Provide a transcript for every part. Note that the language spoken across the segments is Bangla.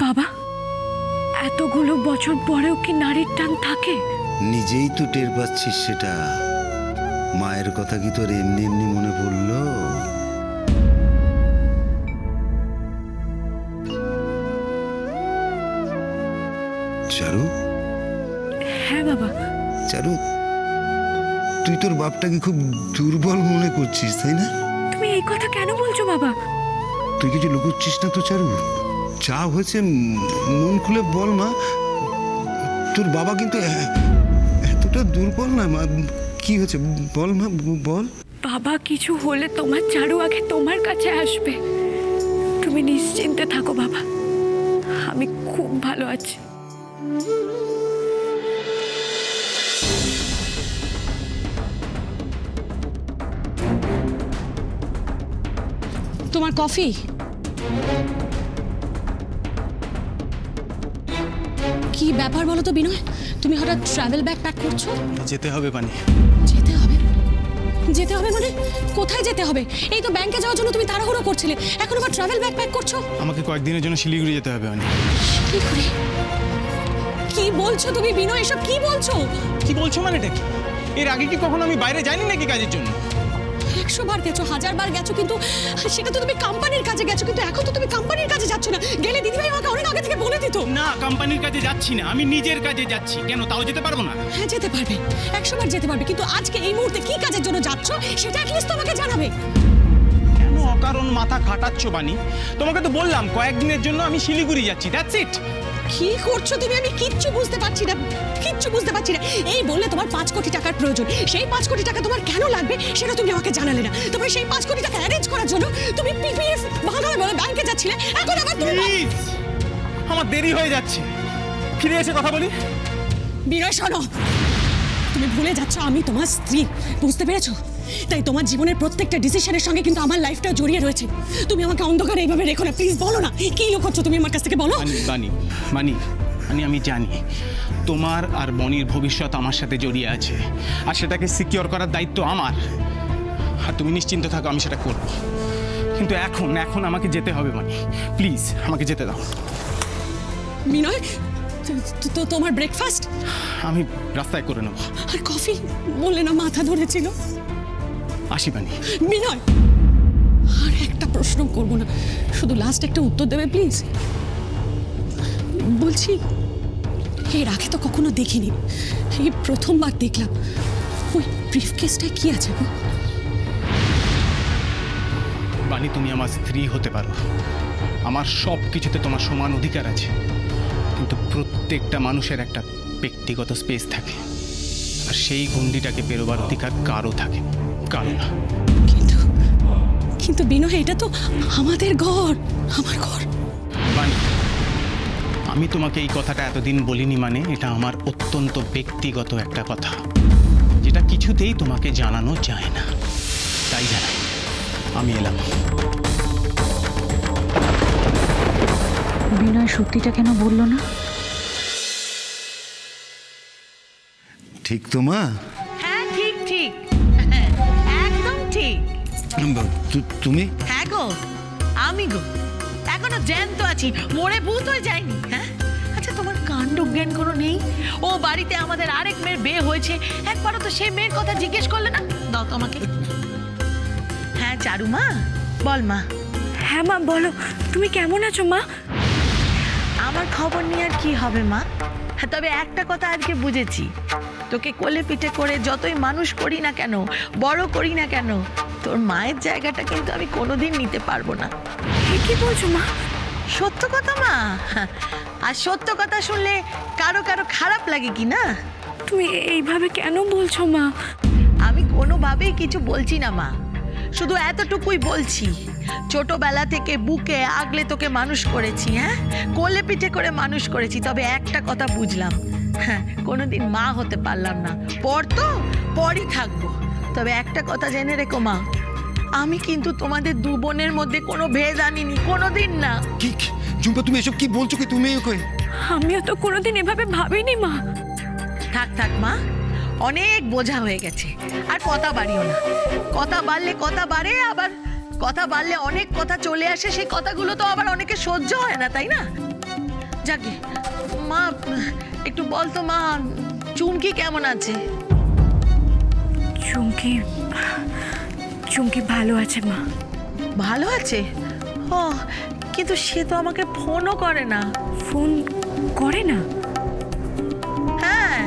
বাবা, এতগুলো বছর পরেও কি নারীর টান থাকে? নিজেই তো টের পাচ্ছিস সেটা। মায়ের কথা কি তোর এমনি এমনি মনে পড়লো? চারু, হ্যাঁ বাবা। চারু, তুই তোর বাপটাকে খুব দুর্বল মনে করছিস, তাই না? তুমি এই কথা কেন বলছো বাবা? তুই কিছু লুকোচ্ছিস না তো চারু? যা হয়েছে মন খুলে বল মা। তোর বাবা কিন্তু এতটা দুর্বল না মা। কি হয়েছে বল মা, বল। বাবা, কিছু হলে তোমার চারু আগে তোমার কাছে আসবে। তুমি নিশ্চিন্তে থাকো বাবা, আমি খুব ভালো আছি। তোমার কফি? কি ব্যাপার বলো তো বিনয়, তুমি হঠাৎ ট্রাভেল ব্যাগ প্যাক করছো? যেতে হবে মানে? যেতে হবে? যেতে হবে মানে কোথায় যেতে হবে? এই তো ব্যাংকে যাওয়ার জন্য তুমি তাড়াহুড়ো করছিলে, এখন আবার ট্রাভেল ব্যাগ প্যাক করছো? আমাকে কয়েকদিনের জন্য শিলিগুড়ি যেতে হবে মানে। শিলিগুড়ি? কি বলছো তুমি বিনয়, এসব কি বলছো? কি বলছো মানেটা কি? এর আগে কি কখনো আমি বাইরে যাইনি নাকি কাজের জন্য? 100 বার গেছো, 1000 বার গেছো, কিন্তু সেটা তো তুমি কোম্পানির কাজে গেছো, কিন্তু এখন তো তুমি কোম্পানির কাজে যাচ্ছ না। গেলে দিদিভাই আমাকে অনেক আগে থেকে বলে দিত। না, কোম্পানির কাজে যাচ্ছি না, আমি নিজের কাজে যাচ্ছি। কেন, তাও যেতে পারবো না? হ্যাঁ যেতে পারবে, 100 বার যেতে পারবে, কিন্তু আজকে এই মুহূর্তে কি কাজের জন্য যাচ্ছ সেটা অ্যাটলিস্ট তোমাকে জানাবে। কেন অকারণ মাথা খাটাচ্ছ বানি? তোমাকে তো বললাম কয়েকদিনের জন্য আমি শিলিগুড়ি যাচ্ছি, দ্যাটস ইট। কি করছো তুমি? আমি কিচ্ছু বুঝতে পারছি না, কিচ্ছু বুঝতে পারছি না। এই বললে তোমার 5 কোটি টাকার প্রয়োজন, সেই 5 কোটি টাকা তোমার কেন লাগবে সেটা তুমি আমাকে জানালে না। তবে সেই 5 কোটি টাকা অ্যারেঞ্জ করার জন্য তুমি পিপিএফ ভাঙাবে বলে ব্যাংকে যাচ্ছিলে, এখন আবার তুমি। প্লিজ, আমার দেরি হয়ে যাচ্ছে, ফিরে এসে কথা বলি। বিনয় শোনো, তুমি ভুলে যাচ্ছ আমি তোমার স্ত্রী, বুঝতে পেরেছো? তাই তোমার জীবনের প্রত্যেকটা ডিসিশনের সঙ্গে কিন্তু আমার লাইফটাও জড়িয়ে রয়েছে। তুমি আমাকে অন্ধকারে এইভাবে রেখো না, প্লিজ বলো না কি লুকোচ্ছ তুমি আমার কাছ থেকে, বলো। মানি আমি জানি তোমার আর বনির ভবিষ্যৎ আমার সাথে জড়িয়ে আছে, আর সেটাকে সিকিউর করার দায়িত্ব আমার। আর তুমি নিশ্চিন্ত থাকো, আমি সেটা করব। কিন্তু এখন আমাকে যেতে হবে মানি, প্লিজ আমাকে যেতে দাও। বিনয়, তো তোমার ব্রেকফাস্ট আমি রাস্তায় করে নেব। আর কফি বললে না মাথা ধরেছিল। আসি বানি। বিনয়, আর একটা প্রশ্ন করব না, শুধু লাস্ট একটা উত্তর দেবে প্লিজ। বলছি, এর আগে তো কখনো দেখিনি, এই প্রথমবার দেখলাম। ওই ব্রিফকেসটায় কি আছে গো? বানি, তুমি আমার স্ত্রী হতে পারো, আমার সব কিছুতে তোমার সমান অধিকার আছে, কিন্তু প্রত্যেকটা মানুষের একটা ব্যক্তিগত স্পেস থাকে, আর সেই গণ্ডিটাকে পেরোবার অধিকার কারো থাকে, কারো না। কিন্তু কিন্তু বিনয়, এটা তো আমাদের ঘর, আমার ঘর। বানি, আমি তোমাকে এই কথাটা এতদিন বলিনি মানে এটা আমার অত্যন্ত ব্যক্তিগত একটা কথা, যেটা কিছুতেই তোমাকে জানানো যায় না, তাই জানাই। আমি এলাম। বিনয় সত্যিটা কেন বললো না? ঠিক তো মা? হ্যাঁ ঠিক ঠিক, একদম ঠিক। তুমি? হ্যাঁ গো, আমি গো এখনো জ্যান্ত আছি, মরে ভূত হয়ে যায়নি। হ্যাঁ আচ্ছা, তোমার কাণ্ড জ্ঞান কোনো নেই? ও বাড়িতে আমাদের আরেক মেয়ের বিয়ে হয়েছে, একবারও তো সেই মেয়ের কথা জিজ্ঞেস করলে না। দাও তো আমাকে। হ্যাঁ চারু মা, বল মা। হ্যাঁ মা বলো, তুমি কেমন আছো মা? আমার খবর নিয়ে আর কি হবে মা? হ্যাঁ, তবে একটা কথা আজকে বুঝেছি, তোকে কোলে পিঠে করে যতই মানুষ করি না কেন, বড় করি না কেন, তোর মায়ের জায়গাটা কিন্তু আমি কোনোদিন নিতে পারবো না। কি বলছো মা? সত্য কথা মা। আর সত্য কথা শুনলে কারো কারো খারাপ লাগে কি না? তুমি এইভাবে কেন বলছো মা? আমি কোনোভাবেই কিছু বলছি না মা, শুধু এতটুকুই বলছি, ছোটবেলা থেকে বুকে আগলে তোকে মানুষ করেছি, হ্যাঁ কোলে পিঠে করে মানুষ করেছি, তবে একটা কথা বুঝলাম, হ্যাঁ কোনোদিন মা হতে পারলাম না। পর তো পরই থাকবো, তবে একটা কথা জেনে রেখো মা, আমি কিন্তু তোমাদের দু বোনের মধ্যে কোনো ভেদ আনিনি, কোনোদিন না। কি ঝুম্পা, তুমি এসব কি বলছো? কি তুমি ওকে? আমিও তো কোনোদিন এভাবে ভাবিনি মা। থাক থাক মা, অনেক বোঝা হয়ে গেছে, আর কথা বাড়িও না। কথা বাড়লে কথা বাড়ে, আবার কথা বাড়লে অনেক কথা চলে আসে, সেই কথাগুলো তো আবার অনেকে সহ্য হয় না, তাই না? যাকে মা, একটু বল তো মা, চুমকি কেমন আছে? চুমকি চুমকি ভালো আছে মা। ভালো আছে? ও, কিন্তু সে তো আমাকে ফোনও করে না। ফোন করে না? হ্যাঁ,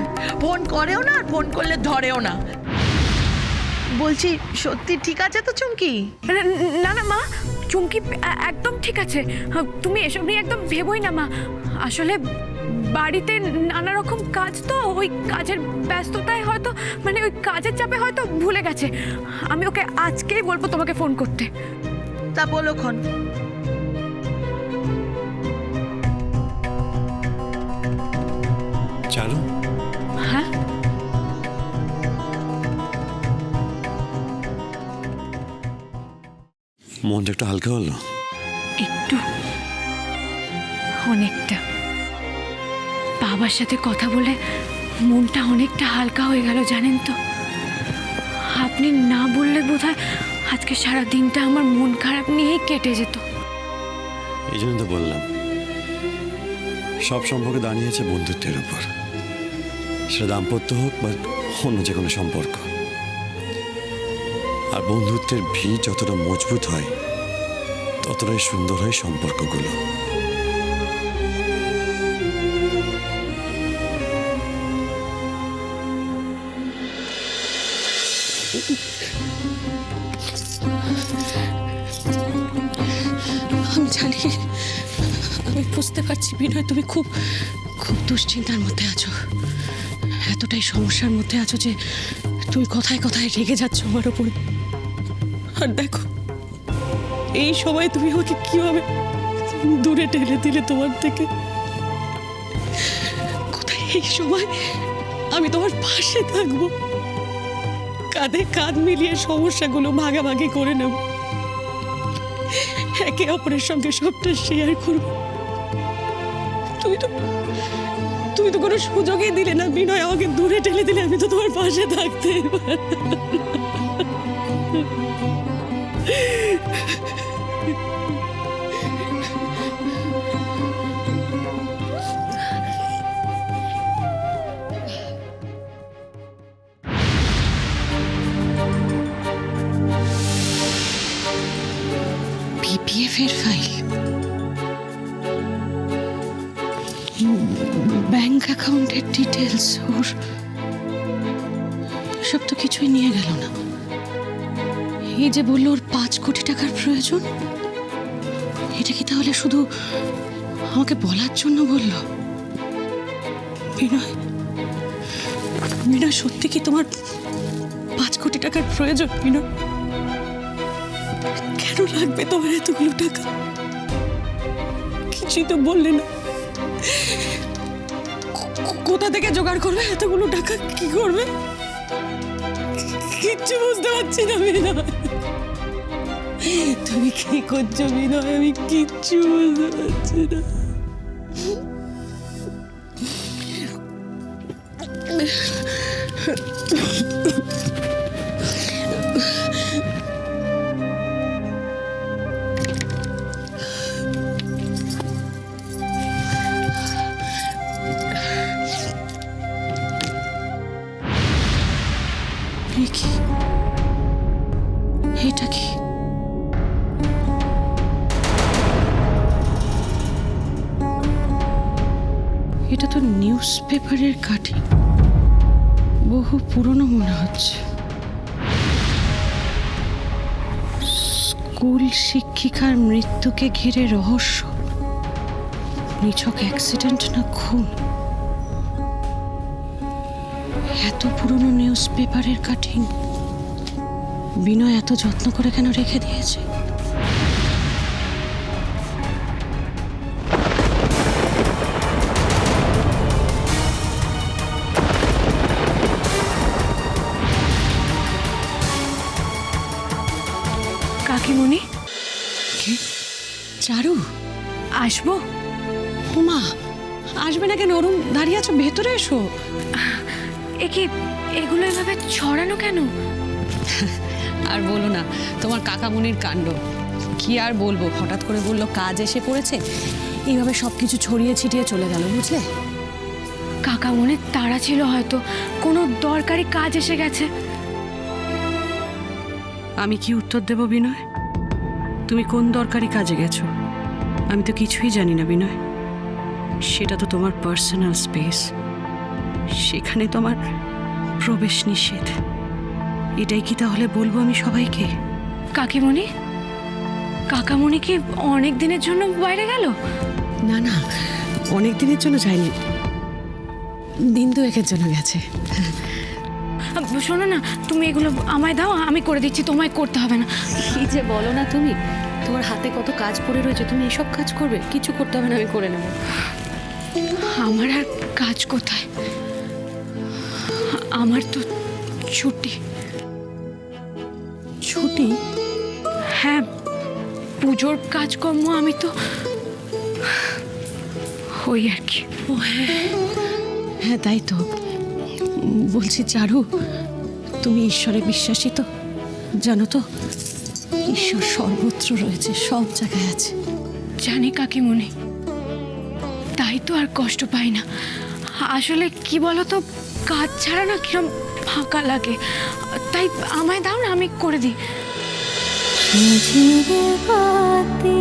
ফোন করেও না, আর ফোন করলে ধরেও না। বলছি সত্যি ঠিক আছে তো চুমকি? না না মা, চুমকি একদম ঠিক আছে। তুমি এসব নিয়ে একদম ভেবোই না মা। আসলে বাড়িতে নানা রকম কাজ, তো ওই কাজের ব্যস্ততায় হয়তো, মানে ওই কাজের চাপে হয়তো ভুলে গেছে। আমি ওকে আজকেই বলবো তোমাকে ফোন করতে। তা বলোক্ষণ। চারু, হ্যাঁ মনটা একটু হালকা হলো? একটু, অনেকটা। বাবার সাথে কথা বলে মনটা অনেকটা হালকা হয়ে গেল জানেন তো। আপনি না বললে বোধহয় আজকে সারা দিনটা আমার মন খারাপ নিয়েই কেটে যেত। এই জন্য তো বললাম, সব সম্পর্কে দাঁড়িয়েছে বন্ধুত্বের উপর। সেটা দাম্পত্য হোক বা অন্য যে কোনো সম্পর্ক। আর বন্ধুত্বের ভিত যতটা মজবুত হয়, ততটাই সুন্দর হয় সম্পর্কগুলো। আমি জানি, আমি বুঝতে পারছি বিনয়, তুমি খুব খুব দুশ্চিন্তার মধ্যে আছো। এতটাই সমস্যার মধ্যে আছো যে তুমি কথায় কথায় রেগে যাচ্ছ আমার ওপর। আর দেখো, এই সময় তুমি আমাকে কিভাবে দূরে ঠেলে দিলে তোমার থেকে। কোথায় এই সময় আমি তোমার পাশে থাকবো, কাঁধে কাঁধ মিলিয়ে সমস্যাগুলো ভাগাভাগি করে নেব, একে অপরের সঙ্গে সবটা শেয়ার করব। তুমি তো কোনো সুযোগই দিলে না বিনয়, আমাকে দূরে ঠেলে দিলে আমি তো তোমার পাশে থাকতে। পিপিএফ এর ফাইল, ব্যাংক অ্যাকাউন্টের ডিটেলস, ওর সব তো কিছুই নিয়ে গেল না। এই যে বললো ওর 5 কোটি টাকার প্রয়োজন, এটা কি তাহলে শুধু আমাকে বলার জন্য বলল? বিনয়, বিনয়, সত্যি কি তোমার 5 কোটি টাকার প্রয়োজন? বিনয়, কেন লাগবে তোমার এতগুলো টাকা? কিছুই তো বললে না। কোথা থেকে জোগাড় করবে এতগুলো টাকা? কি করবে? কিচ্ছু বুঝতে পারছি না বিনয়। তুমি কি করছো বিনয়? আমি কিচ্ছু বুঝতে পারছি না। কি এটা? কি এটা তো নিউজ পেপারের কাটিং, বহু পুরনো মনে হচ্ছে। স্কুল শিক্ষিকার মৃত্যুকে ঘিরে রহস্য, নিছক অ্যাক্সিডেন্ট না খুন? এত পুরনো নিউজ পেপারের কাটিং বিনয় এত যত্ন করে কেন রেখে দিয়েছে? কাকিমণি, কে? চারু? আসবো? হুমা, আসবে না কেন? অরুণ দাঁড়িয়ে আছো, ভেতরে এসো। কি এগুলো এভাবে ছড়ানো কেন? আর বলো না, তোমার কাকামুনির কাণ্ড। কি আর বলবো, হঠাৎ করে বললো কাজ এসে পড়েছে। এইভাবে সব কিছু ছড়িয়ে ছিটিয়ে চলে গেল, বুঝলে? কাকা মনের তাড়া ছিল, হয়তো কোনো দরকারি কাজ এসে গেছে। আমি কি উত্তর দেব বিনয়? তুমি কোন দরকারি কাজে গেছো? আমি তো কিছুই জানি না বিনয়। সেটা তো তোমার পার্সোনাল স্পেস, সেখানে তোমার প্রবেশ নিষেধ। এটাই কি তাহলে বলবো আমি সবাইকে? কাকিমণি, কাকামণি কি অনেক দিনের জন্য বাইরে গেল? না না, অনেক দিনের জন্য যায়নি, দিন দুয়েকের জন্য গেছে। শোনো না, তুমি এগুলো আমায় দাও, আমি করে দিচ্ছি, তোমায় করতে হবে না। কি যে বলো না তুমি, তোমার হাতে কত কাজ পড়ে রয়েছে, তুমি এসব কাজ করবে? কিছু করতে হবে না, আমি করে নেব। আমার আর কাজ কোথায়? আমার তো ছুটি। ছুটি? হ্যাঁ, পুজোর কাজকর্ম আমি তো ওই আর কি। ও হ্যাঁ হ্যাঁ, তাই তো বলছি। চারু, তুমি ঈশ্বরে বিশ্বাসী তো? জানো তো, ঈশ্বর সর্বত্র রয়েছে, সব জায়গায় আছে। জানি কাকিমণি, তাই তো আর কষ্ট পাই না। আসলে কি বলো তো, কাজ ছাড়া না কিরম ফাঁকা লাগে, তাই আমায় দাও না, আমি করে দিই। ঝিঝিরে বাতি